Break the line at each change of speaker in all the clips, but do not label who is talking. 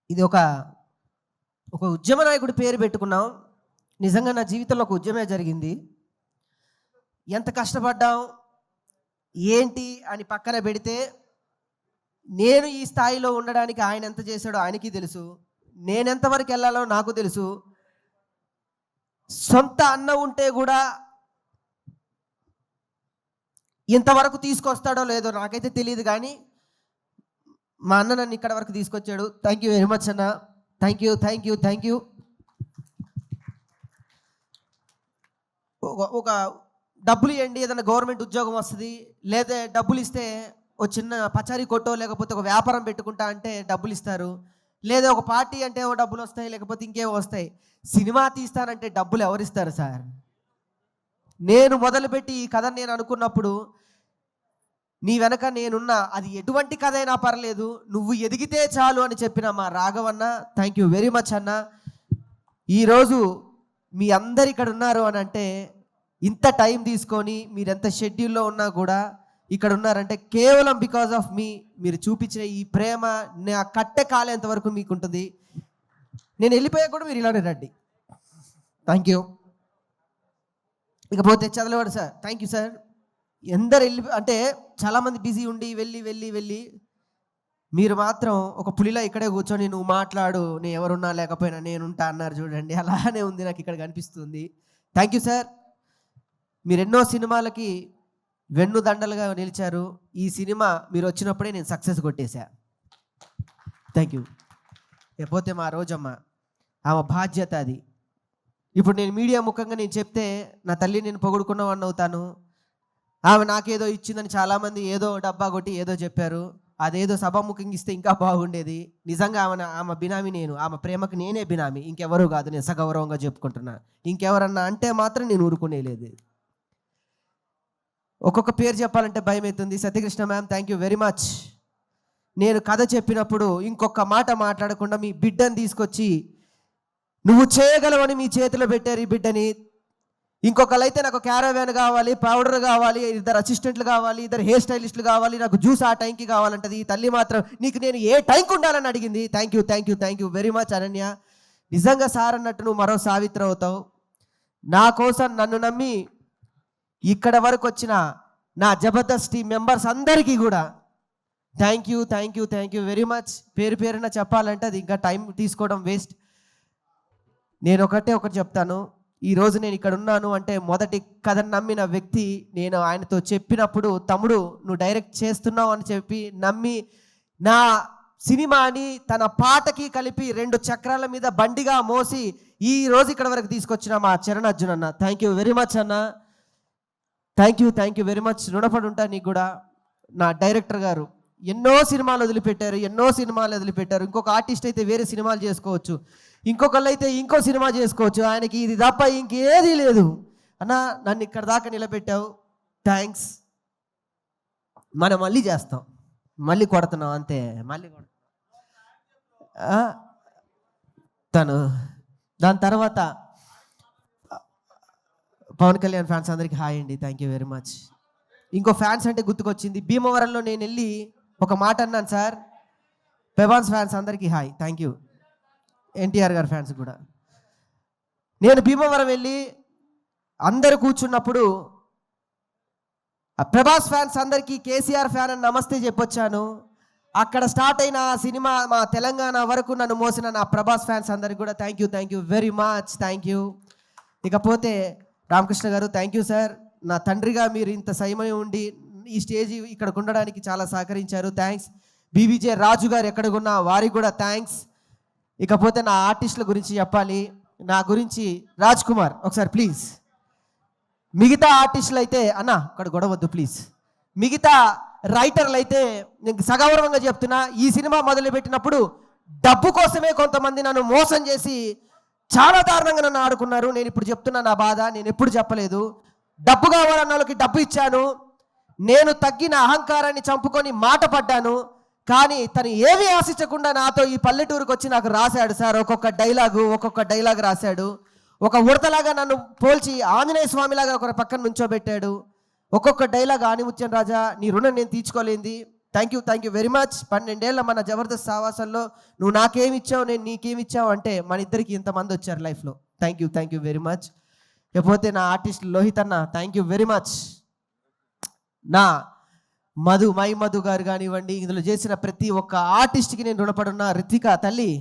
ఇది ఒక ఒక ఉద్యమ నాయకుడి పేరు పెట్టుకున్నాం. నిజంగా నా జీవితంలో ఒక ఉద్యమే జరిగింది. ఎంత కష్టపడ్డాం ఏంటి అని పక్కన పెడితే, నేను ఈ స్థాయిలో ఉండడానికి ఆయన ఎంత చేశాడో ఆయనకి తెలుసు. నేనెంతవరకు వెళ్ళాలో నాకు తెలుసు. సొంత అన్న ఉంటే కూడా ఇంతవరకు తీసుకొస్తాడో లేదో నాకైతే తెలియదు, కానీ మా అన్న నన్ను ఇక్కడ వరకు తీసుకొచ్చాడు. థ్యాంక్ యూ వెరీ మచ్ అన్న. Thank you thank you thank you. ఒక డబ్బులు ఇవ్వండి, ఏదైనా గవర్నమెంట్ ఉద్యోగం వస్తుంది, లేదా డబ్బులు ఇస్తే ఒక చిన్న పచారీ కొట్టో లేకపోతే ఒక వ్యాపారం పెట్టుకుంటా అంటే డబ్బులు ఇస్తారు, లేదా ఒక పార్టీ అంటే ఓ డబ్బులు వస్తాయి, లేకపోతే ఇంకేమో వస్తాయి. సినిమా తీస్తానంటే డబ్బులు ఎవరిస్తారు సార్? నేను మొదలుపెట్టి ఈ కథ నేను అనుకున్నప్పుడు, నీ వెనక నేనున్నా, అది ఎటువంటి కథ అయినా పర్లేదు, నువ్వు ఎదిగితే చాలు అని చెప్పిన మా రాఘవన్న, థ్యాంక్ యూ వెరీ మచ్ అన్న. ఈరోజు మీ అందరు ఇక్కడ ఉన్నారు అని అంటే, ఇంత టైం తీసుకొని మీరు ఎంత షెడ్యూల్లో ఉన్నా కూడా ఇక్కడ ఉన్నారంటే కేవలం బికాజ్ ఆఫ్ మీ. మీరు చూపించిన ఈ ప్రేమ నా కట్టె కాలేంత వరకు మీకు ఉంటుంది. నేను వెళ్ళిపోయా కూడా మీరు ఇలానే రండి. Thank you. ఇకపోతే చదలవాడు సార్, థ్యాంక్ యూ సార్. ఎందరు వెళ్ళి అంటే చాలామంది బిజీ ఉండి వెళ్ళి మీరు మాత్రం ఒక పులిలా ఇక్కడే కూర్చొని నువ్వు మాట్లాడు, నేను ఎవరున్నా లేకపోయినా నేనుంటా అన్నారు చూడండి. అలానే ఉంది నాకు ఇక్కడ కనిపిస్తుంది. Thank you sir. మీరు ఎన్నో సినిమాలకి వెన్నుదండలుగా నిలిచారు. ఈ సినిమా మీరు వచ్చినప్పుడే నేను సక్సెస్ కొట్టేశా. Thank you. లేకపోతే మా రోజమ్మ, ఆమె బాధ్యత అది. ఇప్పుడు నేను మీడియా ముఖంగా నేను చెప్తే నా తల్లి నేను పొగుడుకున్నవాడిని అవుతాను. ఆమె నాకేదో ఇచ్చిందని చాలామంది ఏదో డబ్బా కొట్టి ఏదో చెప్పారు. అదేదో సభాముఖంగా ఇస్తే ఇంకా బాగుండేది. నిజంగా ఆమె బినామీ నేను. ఆమె ప్రేమకు నేనే బినామీ, ఇంకెవరూ కాదు. నేను సగౌరవంగా చెప్పుకుంటున్నా. ఇంకెవరన్నా అంటే మాత్రం నేను ఊరుకునేలేదు. ఒక్కొక్క పేరు చెప్పాలంటే భయం అవుతుంది. Satyakrishna ma'am, thank you very much. నేను కథ చెప్పినప్పుడు ఇంకొక మాట మాట్లాడకుండా మీ బిడ్డని తీసుకొచ్చి నువ్వు చేయగలవని మీ చేతిలో పెట్టారు ఈ బిడ్డని. ఇంకొకళ్ళైతే నాకు క్యారవాన్ కావాలి, పౌడర్ కావాలి, 2 అసిస్టెంట్లు కావాలి, 2 హెయిర్ స్టైలిస్టులు కావాలి, నాకు జ్యూస్ ఆ టైంకి కావాలంటది. ఈ తల్లి మాత్రం నీకు నేను ఏ టైంకి ఉండాలని అడిగింది. Thank you thank you thank you very much Ananya. నిజంగా సార్ అన్నట్టు నువ్వు మరో సావిత్రి అవుతావు. నా కోసం నన్ను నమ్మి ఇక్కడ వరకు వచ్చిన నా జబర్దస్త్ టీం మెంబర్స్ అందరికీ కూడా thank you thank you thank you very much. పేరు పేరున చెప్పాలంటే అది ఇంకా టైం తీసుకోవడం వేస్ట్. నేను ఒకటి చెప్తాను. ఈరోజు నేను ఇక్కడ ఉన్నాను అంటే మొదటి కథను నమ్మిన వ్యక్తి నేను. ఆయనతో చెప్పినప్పుడు తమ్ముడు నువ్వు డైరెక్ట్ చేస్తున్నావు అని చెప్పి నమ్మి నా సినిమాని తన పాటకి కలిపి 2 చక్రాల మీద బండిగా మోసి ఈ రోజు ఇక్కడ వరకు తీసుకొచ్చిన మా చరణ్ అర్జున్ అన్న, థ్యాంక్ యూ వెరీ మచ్ అన్న. Thank you very much. రుణపడి ఉంటా నీకు కూడా. నా డైరెక్టర్ గారు ఎన్నో సినిమాలు వదిలిపెట్టారు. ఇంకొక ఆర్టిస్ట్ అయితే వేరే సినిమాలు చేసుకోవచ్చు, ఇంకొకళ్ళు అయితే ఇంకో సినిమా చేసుకోవచ్చు. ఆయనకి ఇది తప్ప ఇంకేదీ లేదు. అన్న నన్ను ఇక్కడ దాకా నిలబెట్టావు, థ్యాంక్స్. మనం మళ్ళీ చేస్తాం, మళ్ళీ కొడుతున్నాం అంతే. తను దాని తర్వాత పవన్ కళ్యాణ్ ఫ్యాన్స్ అందరికీ హాయ్ అండి, థ్యాంక్ యూ వెరీ మచ్. ఇంకో ఫ్యాన్స్ అంటే గుర్తుకొచ్చింది. భీమవరంలో నేను వెళ్ళి ఒక మాట అన్నాను సార్. పెబాన్స్ ఫ్యాన్స్ అందరికీ హాయ్, థ్యాంక్ యూ. ఎన్టీఆర్ గారి ఫ్యాన్స్ కూడా. నేను భీమవరం వెళ్ళి అందరు కూర్చున్నప్పుడు ప్రభాస్ ఫ్యాన్స్ అందరికీ కేసీఆర్ ఫ్యాన్ అని నమస్తే చెప్పొచ్చాను. అక్కడ స్టార్ట్ అయిన ఆ సినిమా మా తెలంగాణ వరకు నన్ను మోసిన నా ప్రభాస్ ఫ్యాన్స్ అందరికీ కూడా thank you very much, thank you. ఇకపోతే రామకృష్ణ గారు, థ్యాంక్ యూ సార్. నా తండ్రిగా మీరు ఇంత సమయం ఉండి ఈ స్టేజ్ ఇక్కడికి ఉండడానికి చాలా సహకరించారు, థ్యాంక్స్. బీవీజే రాజు గారు ఎక్కడికున్నా వారికి కూడా థ్యాంక్స్. ఇకపోతే నా ఆర్టిస్టుల గురించి చెప్పాలి. నా గురించి రాజ్ కుమార్ ఒకసారి ప్లీజ్. మిగతా ఆర్టిస్టులు అయితే అన్న అక్కడ గొడవద్దు ప్లీజ్. మిగతా రైటర్లు అయితే నేను సగౌరవంగా చెప్తున్నా, ఈ సినిమా మొదలుపెట్టినప్పుడు డబ్బు కోసమే కొంతమంది నన్ను మోసం చేసి చాలా దారుణంగా నన్ను ఆడుకున్నారు. నేను ఇప్పుడు చెప్తున్నా నా బాధ. నేను ఎప్పుడు చెప్పలేదు. డబ్బు కావాలన్న వాళ్ళకి డబ్బు ఇచ్చాను. నేను తగ్గిన అహంకారాన్ని చంపుకొని మాట పడ్డాను. కానీ తను ఏమీ ఆశించకుండా నాతో ఈ పల్లెటూరుకు వచ్చి నాకు రాశాడు సార్. ఒక్కొక్క డైలాగ్ రాశాడు. ఒక ఉడతలాగా నన్ను పోల్చి ఆంజనేయ స్వామిలాగా ఒక పక్కన నుంచోబెట్టాడు. ఒక్కొక్క డైలాగ్ ఆనిముత్యం రాజా నీ రుణం నేను తీర్చుకోలేంది. Thank you very much. 12 ఏళ్ళ మన జబర్దస్త్ సావాసంలో నువ్వు నాకేమి ఇచ్చావు, నేను నీకేమి ఇచ్చావు అంటే మన ఇద్దరికి ఇంతమంది వచ్చారు లైఫ్లో. Thank you very much. లేకపోతే నా ఆర్టిస్ట్ లోహిత్ అన్న, థ్యాంక్ యూ వెరీ మచ్. నా మధు గారు కానివ్వండి, ఇందులో చేసిన ప్రతి ఒక్క ఆర్టిస్ట్కి నేను రుణపడున్నా. రిత్విక తల్లి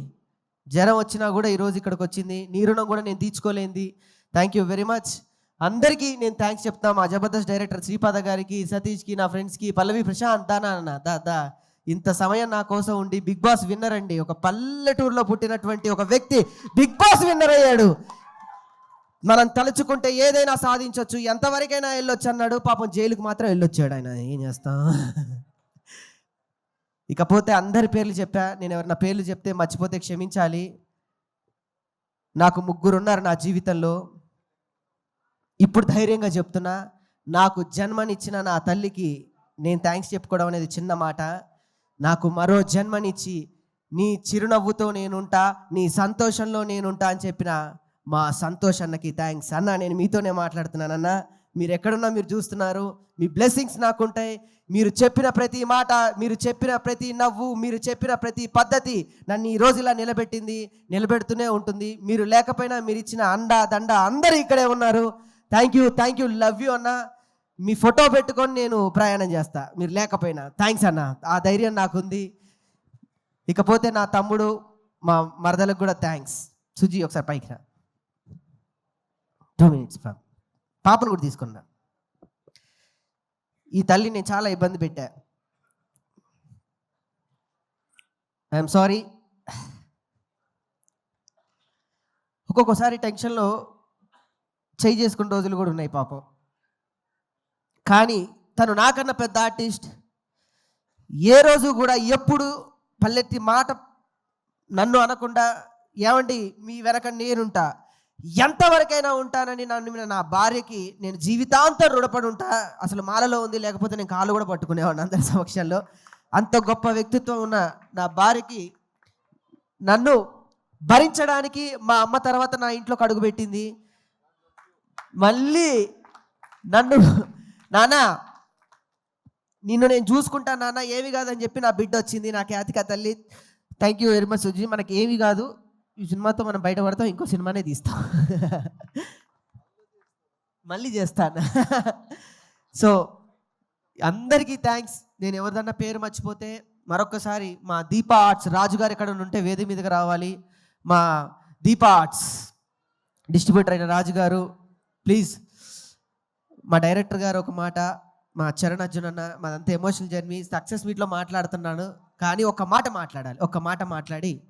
జ్వరం వచ్చినా కూడా ఈరోజు ఇక్కడికి వచ్చింది, నీ రుణం కూడా నేను తీర్చుకోలేంది. Thank you very much. అందరికీ నేను థ్యాంక్స్ చెప్తాను. మా జబర్దస్త్ డైరెక్టర్ శ్రీపాద గారికి, సతీష్కి, నా ఫ్రెండ్స్కి, పల్లవి, ప్రశాంత్, దా ఇంత సమయం నా కోసం ఉండి బిగ్ బాస్ విన్నర్ అండి. ఒక పల్లెటూరులో పుట్టినటువంటి ఒక వ్యక్తి బిగ్ బాస్ విన్నర్ అయ్యాడు. మనం తలుచుకుంటే ఏదైనా సాధించవచ్చు, ఎంతవరకైనా వెళ్ళొచ్చు అన్నాడు. పాపం జైలుకు మాత్రం వెళ్ళొచ్చాడు ఆయన. ఏం చేస్తాం. ఇకపోతే అందరి పేర్లు చెప్పా. నేను ఎవరన్నా పేర్లు చెప్తే మర్చిపోతే క్షమించాలి. నాకు 3 ఉన్నారు నా జీవితంలో. ఇప్పుడు ధైర్యంగా చెప్తున్నా, నాకు జన్మనిచ్చిన నా తల్లికి నేను థ్యాంక్స్ చెప్పుకోవడం అనేది చిన్న మాట. నాకు మరో జన్మనిచ్చి నీ చిరునవ్వుతో నేనుంటా, నీ సంతోషంలో నేనుంటా అని చెప్పిన మా సంతోష్ అన్నకి థ్యాంక్స్. అన్న నేను మీతోనే మాట్లాడుతున్నాను అన్న. మీరు ఎక్కడున్నా మీరు చూస్తున్నారు, మీ బ్లెస్సింగ్స్ నాకుంటాయి. మీరు చెప్పిన ప్రతి మాట, మీరు చెప్పిన ప్రతి నవ్వు, మీరు చెప్పిన ప్రతి పద్ధతి నన్ను ఈ రోజు ఇలా నిలబెడుతూనే ఉంటుంది. మీరు లేకపోయినా మీరు ఇచ్చిన అండ దండ అందరూ ఇక్కడే ఉన్నారు. థ్యాంక్ యూ లవ్ యూ అన్న. మీ ఫోటో పెట్టుకొని నేను ప్రయాణం చేస్తా మీరు లేకపోయినా. థ్యాంక్స్ అన్న, ఆ ధైర్యం నాకుంది. ఇకపోతే నా తమ్ముడు, మా మరదలకు కూడా థ్యాంక్స్. సుజీ ఒకసారి పైకి రా. 2 minutes పాపను కూడా తీసుకున్నా. ఈ తల్లి నేను చాలా ఇబ్బంది పెట్టా. I'm sorry. ఒక్కొక్కసారి టెన్షన్లో చేయి చేసుకున్న రోజులు కూడా ఉన్నాయి పాపం. కానీ తను నాకన్నా పెద్ద ఆర్టిస్ట్. ఏ రోజు కూడా ఎప్పుడు పల్లెత్తి మాట నన్ను అనకుండా, ఏమండి మీ వెనక నేనుంటా, ఎంతవరకైనా ఉంటానని నన్ను నా భార్యకి నేను జీవితాంతం రుణపడి ఉంటా. అసలు మాలలో ఉంది, లేకపోతే నేను కాళ్ళు కూడా పట్టుకునేవాడిని అందరి సమక్షంలో. అంత గొప్ప వ్యక్తిత్వం ఉన్న నా భార్యకి నన్ను భరించడానికి మా అమ్మ తర్వాత నా ఇంట్లోకి అడుగుపెట్టింది. మళ్ళీ నన్ను నాన్న నిన్ను నేను చూసుకుంటా నాన్న, ఏమి కాదని చెప్పి నా బిడ్డ వచ్చింది, నా ఖ్యాతిక తల్లి. Thank you very much Suji. మనకి ఏమి కాదు, ఈ సినిమాతో మనం బయటపడతాం, ఇంకో సినిమానే తీస్తాం. మళ్ళీ చేస్తాను. సో అందరికీ థ్యాంక్స్. నేను ఎవరిదన్నా పేరు మర్చిపోతే మరొకసారి మా దీపా ఆర్ట్స్ రాజుగారు ఎక్కడ ఉంటే వేది మీదకి రావాలి. మా దీపా ఆర్ట్స్ డిస్ట్రిబ్యూటర్ అయిన రాజుగారు ప్లీజ్. మా డైరెక్టర్ గారు ఒక మాట, మా చరణ్ అర్జున్ అన్న, మాదంతా ఎమోషనల్ జర్నీ. సక్సెస్ మీట్లో మాట్లాడుతున్నాను కానీ ఒక మాట మాట్లాడాలి. ఒక మాట మాట్లాడి